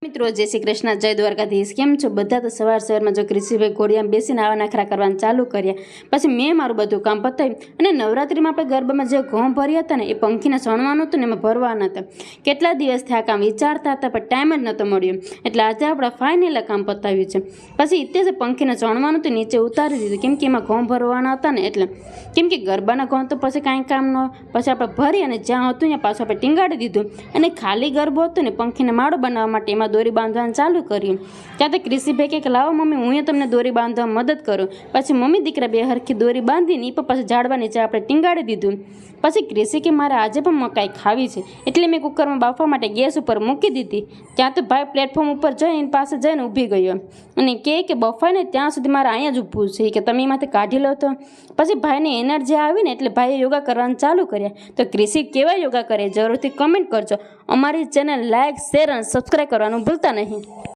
મિત્રો જય શ્રી કૃષ્ણ, જય દ્વારકાધીશ। કેમ છો બધા? તો સવારમાં જો ક્રિશીભાઈ ઘોડિયામાં બેસીને આવા નખરા કરવાનું ચાલુ કર્યા। પછી મેં મારું બધું કામ પતાવ્યું અને નવરાત્રિમાં આપણે ગરબામાં જે ઘઉં ભર્યા હતા ને એ પંખીને સણવાનું હતું ને એમાં ભરવાના હતા। કેટલા દિવસથી આ કામ વિચારતા હતા પણ ટાઈમ જ નહોતો મળ્યો, એટલે આજે આપણે ફાઇનલ કામ પતાવ્યું છે। પછી તે જ પંખીને સણવાનું હતું નીચે ઉતારી દીધું, કેમ કે એમાં ઘઉં ભરવાના હતા ને એટલે, કેમ કે ગરબાના ઘઉં તો પછી કાંઈ કામ ન, પછી આપણે ભરી અને જ્યાં હતું ત્યાં પાછું આપણે ટીંગાડી દીધું અને ખાલી ગરબો હતો ને પંખીને માળો બનાવવા માટે એમાં દોરી બાંધવાનું ચાલુ કર્યું। ત્યાં તો ક્રિશીભાઈ કે લાવો મમ્મી હું તમને દોરી બાંધવામાં મદદ કરું। પછી મમ્મી દીકરા બે હરખી દોરી બાંધીને એ પછી ઝાડવા નીચે આપણે ટીંગાડી દીધું। પછી ક્રિશી કે મારે આજે પણ મકાઈ ખાવી છે, એટલે મેં કુકરમાં બાફવા માટે ગેસ ઉપર મૂકી દીધી। ત્યાં તો ભાઈ પ્લેટફોર્મ ઉપર જઈને પાસે જઈને ઊભી ગયો અને કે બફાય ને ત્યાં સુધી મારે અહીંયા જ ઊભું છે કે તમે એમાંથી કાઢી લો તો। પછી ભાઈને એનર્જી આવીને એટલે ભાઈએ યોગા કરવાનું ચાલુ કર્યા। તો ક્રિશી કેવા યોગા કરે જરૂરથી કમેન્ટ કરજો। અમારી ચેનલ લાઇક, શેર અને સબસ્ક્રાઈબ કરવાનું ભૂલતા નહીં।